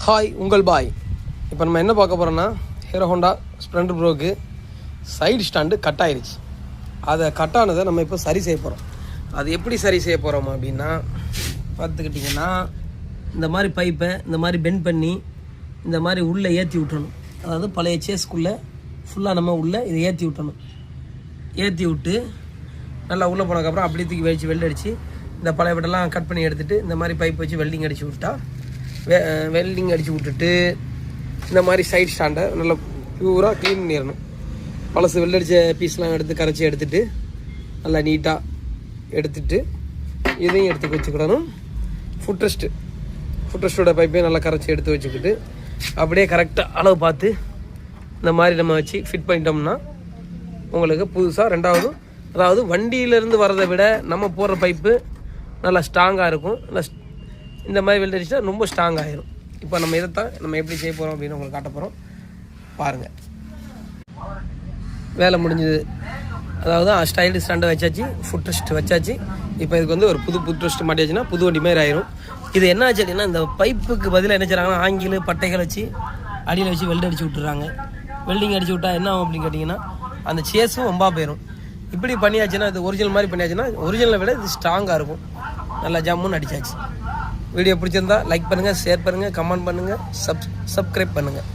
Hi உங்கள் பாய். இப்போ நம்ம என்ன பார்க்க போகிறோன்னா, ஹீரோ ஹோண்டா ஸ்ப்ளெண்டர் ப்ரோக்கு சைடு ஸ்டாண்டு கட் ஆயிடுச்சு. அதை கட்டானதை நம்ம இப்போ சரி செய்ய போகிறோம். அது எப்படி சரி செய்ய போகிறோம் அப்படின்னா, பார்த்துக்கிட்டிங்கன்னா இந்த மாதிரி பைப்பை இந்த மாதிரி பெண்ட் பண்ணி இந்த மாதிரி உள்ளே ஏற்றி விட்டுறணும். அதாவது பழைய சேஸ்க்குள்ளே ஃபுல்லாக நம்ம உள்ளே இதை ஏற்றி விட்டணும். ஏற்றி விட்டு நல்லா உள்ளே போனதுக்கப்புறம் அப்படியே தூக்கி வச்சு வெல்ட் அடித்து இந்த பழைய பட்டெல்லாம் கட் பண்ணி எடுத்துகிட்டு இந்த மாதிரி பைப் வச்சு வெல்டிங் அடித்து விட்டா வெல்டிங் அடித்து விட்டுட்டு இந்த மாதிரி சைட் ஸ்டாண்டை நல்லா ப்யூராக க்ளீன் பண்ணிடணும். பழசு வெள்ளடிச்ச பீஸ்லாம் எடுத்து கரைச்சி எடுத்துகிட்டு நல்லா நீட்டாக எடுத்துகிட்டு இதையும் எடுத்து வச்சுக்கிடணும். ஃபுட்ரெஸ்ட்டோட பைப்பையும் நல்லா கரைச்சி எடுத்து வச்சுக்கிட்டு அப்படியே கரெக்டாக அளவு பார்த்து இந்த மாதிரி நம்ம வச்சு ஃபிட் பண்ணிட்டோம்னா உங்களுக்கு புதுசாக ரெண்டாவது, அதாவது வண்டியிலேருந்து வரதை விட நம்ம போடுற பைப்பு நல்லா ஸ்ட்ராங்காக இருக்கும். இந்த மாதிரி வெல்டடிச்சா ரொம்ப ஸ்ட்ராங் ஆகிரும். இப்போ நம்ம இதைத்தான் நம்ம எப்படி செய்ய போகிறோம் அப்படின்னு உங்களுக்கு காட்ட போகிறோம். பாருங்கள், வேலை முடிஞ்சது. அதாவது ஸ்டைடு ஸ்டாண்டை வச்சாச்சு, ஃபுட்ரெஸ்ட் வச்சாச்சு. இப்போ இதுக்கு வந்து ஒரு ஃபுட்ரெஸ்ட் மாட்டியாச்சுன்னா புது வண்டி மாதிரி ஆயிரும். இது என்ன ஆச்சு அப்படின்னா, இந்த பைப்புக்கு பதிலாக என்ன செய்கிறாங்கன்னா, ஆங்கில பட்டைகள் வச்சு அடியில் வச்சு வெல்டு அடித்து விட்டுறாங்க. வெல்டிங் அடித்து விட்டா என்ன ஆகும் அப்படின்னு கேட்டிங்கன்னா, அந்த சேஸும் ரொம்ப போயிடும். இப்படி பண்ணியாச்சுன்னா, இது ஒரிஜினல் மாதிரி பண்ணியாச்சுன்னா ஒரிஜினலை விட இது ஸ்ட்ராங்காக இருக்கும். நல்லா ஜம்முன்னு அடித்தாச்சு. வீடியோ பிடிச்சிருந்தா லைக் பண்ணுங்கள், ஷேர் பண்ணுங்கள், கமெண்ட் பண்ணுங்கள், சப்ஸ்கிரைப் பண்ணுங்கள்.